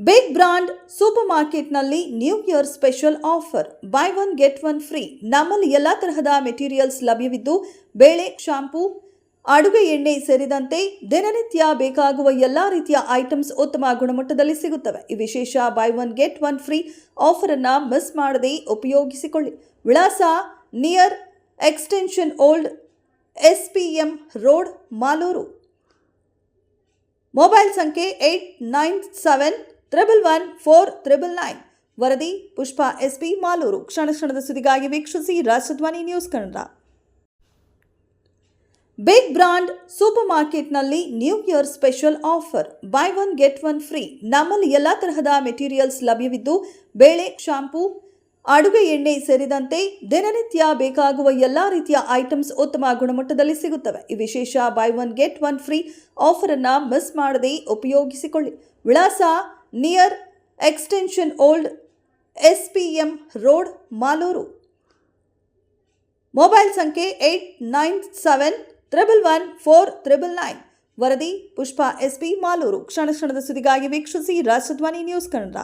Big brand super ಮಾರ್ಕೆಟ್ನಲ್ಲಿ new year special offer buy one get one free. ನಮ್ಮಲ್ಲಿ ಎಲ್ಲಾ ತರಹದ ಮೆಟೀರಿಯಲ್ಸ್ ಲಭ್ಯವಿದ್ದು ಬೇಳೆ, ಶಾಂಪೂ, ಅಡುಗೆ ಎಣ್ಣೆ ಸೇರಿದಂತೆ ದಿನನಿತ್ಯ ಬೇಕಾಗುವ ಎಲ್ಲಾ ರೀತಿಯ ಐಟಮ್ಸ್ ಉತ್ತಮ ಗುಣಮಟ್ಟದಲ್ಲಿ ಸಿಗುತ್ತವೆ. ಈ ವಿಶೇಷ by one get one free offer ಅನ್ನು ಮಿಸ್ ಮಾಡದೆ ಉಪಯೋಗಿಸಿಕೊಳ್ಳಿ. ವಿಳಾಸ near extension old SPM road, Malur. Mobile ಸಂಖ್ಯೆ 8971114999. ವರದಿ ಪುಷ್ಪಾ SP, ಮಾಲೂರು. ಕ್ಷಣ ಕ್ಷಣದ ಸುದ್ದಿಗಾಗಿ ವೀಕ್ಷಿಸಿ Rajadhwani news Kannada. Big brand super ಮಾರ್ಕೆಟ್ನಲ್ಲಿ new year special offer buy one get one free. ನಮ್ಮಲ್ಲಿ ಎಲ್ಲಾ ತರಹದ ಮೆಟೀರಿಯಲ್ಸ್ ಲಭ್ಯವಿದ್ದು ಬೇಳೆ, ಶಾಂಪೂ, ಅಡುಗೆ ಎಣ್ಣೆ ಸೇರಿದಂತೆ ದಿನನಿತ್ಯ ಬೇಕಾಗುವ ಎಲ್ಲಾ ರೀತಿಯ ಐಟಮ್ಸ್ ಉತ್ತಮ ಗುಣಮಟ್ಟದಲ್ಲಿ ಸಿಗುತ್ತವೆ. ಈ ವಿಶೇಷ by one get one free offer ಅನ್ನು ಮಿಸ್ ಮಾಡದೆ ಉಪಯೋಗಿಸಿಕೊಳ್ಳಿ. ವಿಳಾಸ near extension old SPM road, Malur. Mobile ಸಂಖ್ಯೆ 8971114999. ವರದಿ ಪುಷ್ಪಾ SP, ಮಾಲೂರು. ಕ್ಷಣ ಕ್ಷಣದ ಸುದ್ದಿಗಾಗಿ ವೀಕ್ಷಿಸಿ ರಾಜಧ್ವನಿ ನ್ಯೂಸ್ ಕನ್ನಡ.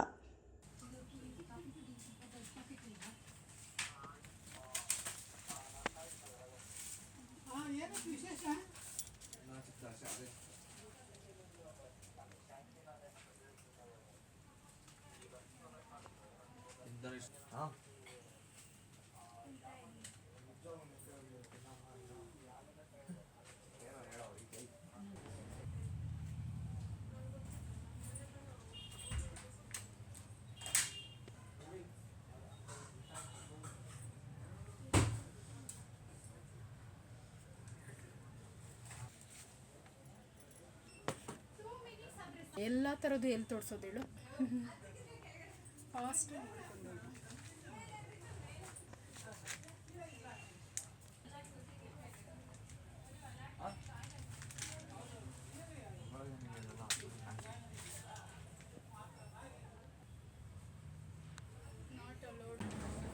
ಎಲ್ಲ ಥರದ್ದು ಎಲ್ಲಿ ತೋರಿಸೋದು ಹೇಳು. ಫಾಸ್ಟ್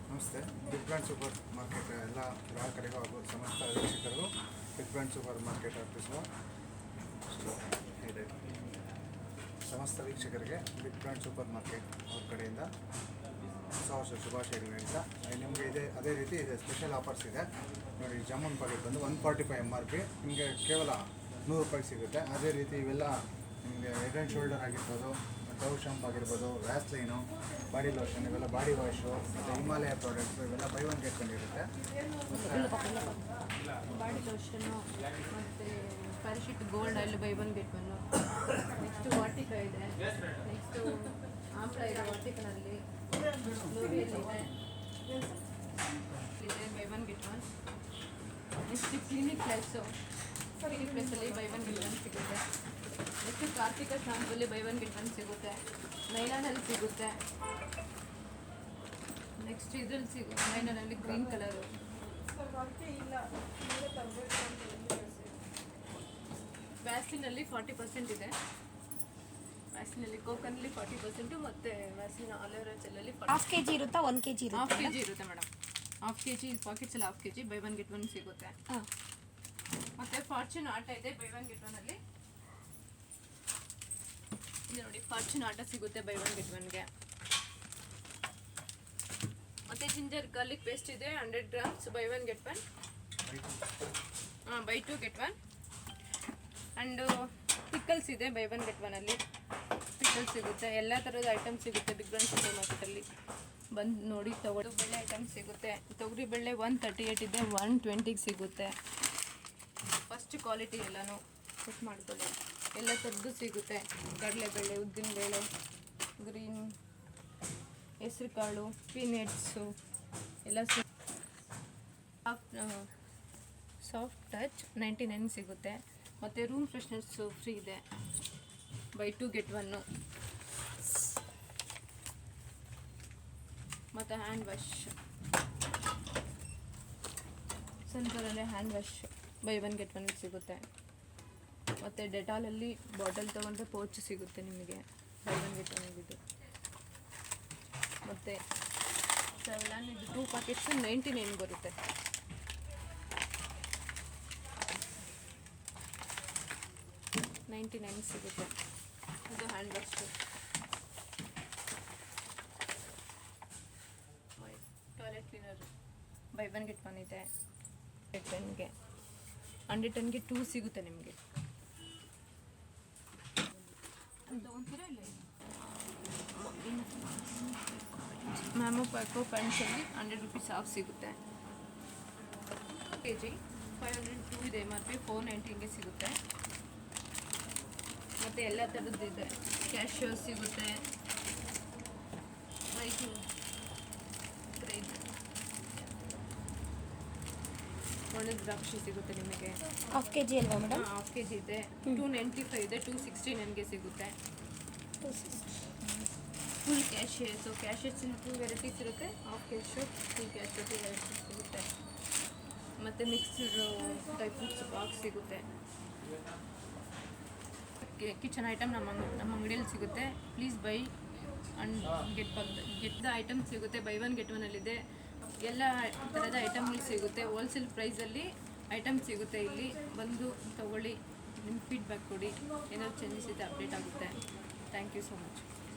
ನಮಸ್ತೆ. ಬಿಗ್ ಬ್ರಾಂಡ್ ಸೂಪರ್ ಮಾರ್ಕೆಟ್ ಎಲ್ಲ ಗ್ರಾಹಕರಿಗೂ ಹಾಗೂ ಸಮಸ್ತ ವೀಕ್ಷಕರಿಗೂ big brand supermarket office ಇದೆ. ಸಮಸ್ತ ವೀಕ್ಷಕರಿಗೆ ಬಿಗ್ ಬ್ರಾಂಡ್ ಸೂಪರ್ ಮಾರ್ಕೆಟ್ ಅವ್ರ ಕಡೆಯಿಂದ ಹೊಸ ವರ್ಷ ಶುಭಾಶಯಗಳು ಹೇಳ್ತಾ ನಿಮಗೆ ಅದೇ ರೀತಿ ಇದೆ ಸ್ಪೆಷಲ್ ಆಫರ್ಸ್ ಇದೆ ನೋಡಿ. ಜಾಮೂನ್ ಪ್ಯಾಕೆಟ್ ಬಂದು 145 MRP ನಿಮಗೆ ಕೇವಲ 100 ರೂಪಾಯಿಗೆ ಸಿಗುತ್ತೆ. ಅದೇ ರೀತಿ ಇವೆಲ್ಲ ನಿಮಗೆ ಹೆಡ್ ಆ್ಯಂಡ್ ಶೋಲ್ಡರ್ ಆಗಿರ್ಬೋದು, ಡವ್ ಶಾಂಪ್ ಆಗಿರ್ಬೋದು, ವ್ಯಾಸ್ಲೈನು, ಬಾಡಿ ಲೋಷನ್, ಇವೆಲ್ಲ ಬಾಡಿ ವಾಶು ಮತ್ತು ಹಿಮಾಲಯ ಪ್ರಾಡಕ್ಟ್ಸು ಇವೆಲ್ಲ ಬೈ ಒನ್ ಗೆಟ್ ಒನ್ ಇರುತ್ತೆ. ಬಾಡಿ ಲೋಷನ್ನು ಮತ್ತು Parachute gold oil buy one get one. Next Vatika ಇದೆ, ನೆಕ್ಸ್ಟು ಆಮ್ಲ ಇದೆ ವಾಟಿಕನಲ್ಲಿ, ಲೋರಿಯಲ್ಲಿ ಇದೆ buy one get one. Next Clinic Plus, Clinic ಪ್ಲಸ್ಸಲ್ಲಿ ಬೈ ಒನ್ ಗೆಟ್ ಒನ್ ಸಿಗುತ್ತೆ. ನೆಕ್ಸ್ಟ್ ಕಾರ್ತಿಕ ಶಾಂಪಲ್ಲಿ ಬೈ ಒನ್ ಗೆಟ್ ಒನ್ ಸಿಗುತ್ತೆ, ನೈಲಾನಲ್ಲಿ ಸಿಗುತ್ತೆ. ನೆಕ್ಸ್ಟ್ ಇದ್ರಲ್ಲಿ ಸಿಗುತ್ತೆ ನೈಲಾನಲ್ಲಿ ಗ್ರೀನ್ ಕಲರು. ವ್ಯಾಸ್ಲಿನಲ್ಲಿ 40% ಇದೆ. ವ್ಯಾಸ್ಲಿನಲ್ಲಿ ಕೋಕನಲ್ಲಿ 40% ಮತ್ತು ವ್ಯಾಸ್ಲಿನ್ ಆಲೋವೆರಾ ಜೆಲ್ಲಲ್ಲಿ ಹಾಫ್ ಕೆಜಿ ಇರುತ್ತಾ 1 kg ಇರುತ್ತೆ? ಹಾಫ್ ಕೆಜಿ ಇರುತ್ತೆ ಮೇಡಮ್. ಹಾಫ್ ಕೆಜಿ ಪಾಕೆಟ್ಸ್ ಎಲ್ಲ half KG by one get one ಸಿಗುತ್ತೆ. ಮತ್ತು ಫಾರ್ಚೂನ್ ಆಟ ಇದೆ ಬೈ ಒನ್ ಗೆಟ್ ಒನ್ನಲ್ಲಿ. ಇದು ನೋಡಿ ಫಾರ್ಚೂನ್ ಆಟ ಸಿಗುತ್ತೆ ಬೈ ಒನ್ ಗೆಟ್ ಒನ್ಗೆ. ಮತ್ತು ಜಿಂಜರ್ ಗಾರ್ಲಿಕ್ ಪೇಸ್ಟ್ ಇದೆ 100 grams by one get one. By two get one. And pickles ಇದೆ ಬೈ ಒನ್ ಗೆಟ್ ಒನಲ್ಲಿ. ಪಿಕಲ್ಸ್ ಸಿಗುತ್ತೆ, ಎಲ್ಲ ಥರದ ಐಟಮ್ಸ್ ಸಿಗುತ್ತೆ ಬಿಗ್ ಬ್ರಾಂಡ್ ಸೂಪರ್ ಮಾರ್ಕೆಟಲ್ಲಿ. ಬಂದು ನೋಡಿ ತೊಗೊಳ್ಳಿ. ಬೇಳೆ ಐಟಮ್ಸ್ ಸಿಗುತ್ತೆ. ತೊಗರಿ ಬೇಳೆ 138 ಇದೆ, 120ಗೆ ಸಿಗುತ್ತೆ. ಫಸ್ಟ್ ಕ್ವಾಲಿಟಿ ಎಲ್ಲನೂ ಚೆಕ್ ಮಾಡ್ಕೊಳ್ಳಿ. ಎಲ್ಲ ಥರದ್ದು ಸಿಗುತ್ತೆ. ಕಡಲೆಬೇಳೆ, ಉದ್ದಿನಬೇಳೆ, ಗ್ರೀನ್, ಹೆಸ್ರು ಕಾಳು, ಪೀನಟ್ಸು ಎಲ್ಲ ಸಾಫ್ಟ್ ಟಚ್ 99 ಸಿಗುತ್ತೆ. ಮತ್ತು ರೂಮ್ ಫ್ರೆಶ್ನರ್ಸು ಫ್ರೀ ಇದೆ ಬೈ ಟು ಗೆಟ್ ಒನ್ನು. ಮತ್ತು ಹ್ಯಾಂಡ್ ವಾಶ್, ಸನ್ಫ್ಲವರಲ್ಲೇ hand wash buy one get one ಸಿಗುತ್ತೆ. ಮತ್ತು ಡೆಟಾಲಲ್ಲಿ ಬಾಟಲ್ ತೊಗೊಂಡ್ರೆ ಪೌಚ್ ಸಿಗುತ್ತೆ ನಿಮಗೆ ಬೈ ಒನ್ ಗೆಟ್ ಒನ್ ಇದು. ಮತ್ತು ಸೆವ್ಲಾನ್ ಇದು 2 ಪ್ಯಾಕೆಟ್ಸು 99 ಬರುತ್ತೆ. $99 ಸಿಗುತ್ತೆ. ಇದು hand wash. By one get one ಇದೆ. 10ಗೆ 110ಗೆ 2 ಸಿಗುತ್ತೆ ನಿಮಗೆ. ತೊಗೊತೀರಾ ಇಲ್ಲ? ಮ್ಯಾಮೋ ಪ್ಯಾಕೋ ಪ್ಯಾಂಟ್ಸಲ್ಲಿ 100 ರುಪೀಸ್ ಆಫ್ ಸಿಗುತ್ತೆ. kg 502 ಇದೆ, ಮತ್ತು 490ಗೆ ಸಿಗುತ್ತೆ. ಮತ್ತು ಎಲ್ಲ ಥರದ್ದು ಇದೆ. ಕ್ಯಾಶ್ಯೂ ಸಿಗುತ್ತೆ, ಒಳ್ಳೆ ದ್ರಾಕ್ಷಿ ಸಿಗುತ್ತೆ ನಿಮಗೆ. ಹಾಫ್ ಕೆ ಜಿ ಅಲ್ವಾ ಮೇಡಮ್? ಹಾಫ್ ಕೆ ಜಿ ಇದೆ. 295 ಇದೆ, 269ಗೆ ಸಿಗುತ್ತೆ. ಫುಲ್ ಕ್ಯಾಶಿಯರ್ಸು, ಕ್ಯಾಶಿಯರ್ಸಿನ 2 ವೆರೈಟೀಸ್ ಇರುತ್ತೆ. Half cashew, full cashew 2 varieties ಸಿಗುತ್ತೆ. ಮತ್ತು ಮಿಕ್ಸ್ಡ್ ಡ್ರೈ ಫ್ರೂಟ್ಸ್ ಬಾಕ್ಸ್ ಸಿಗುತ್ತೆ. ಕಿಚನ್ ಐಟಮ್ ನಮ್ಮ ಅಂಗಡಿಯಲ್ಲಿ ಸಿಗುತ್ತೆ. Please buy and get the item ಸಿಗುತ್ತೆ. ಬೈ ಒನ್ ಗೆಟ್ ಒನ್ನಲ್ಲಿದೆ. ಎಲ್ಲ ಥರದ ಐಟಮ್ಗಳು ಸಿಗುತ್ತೆ. ಹೋಲ್ಸೇಲ್ ಪ್ರೈಸಲ್ಲಿ ಐಟಮ್ ಸಿಗುತ್ತೆ. ಇಲ್ಲಿ ಬಂದು ತಗೊಳ್ಳಿ, ನಿಮ್ಮ ಫೀಡ್ಬ್ಯಾಕ್ ಕೊಡಿ. ಏನಾದ್ರು ಚೇಂಜಸ್ ಇದೆ ಅಪ್ಡೇಟ್ ಆಗುತ್ತೆ. Thank you so much.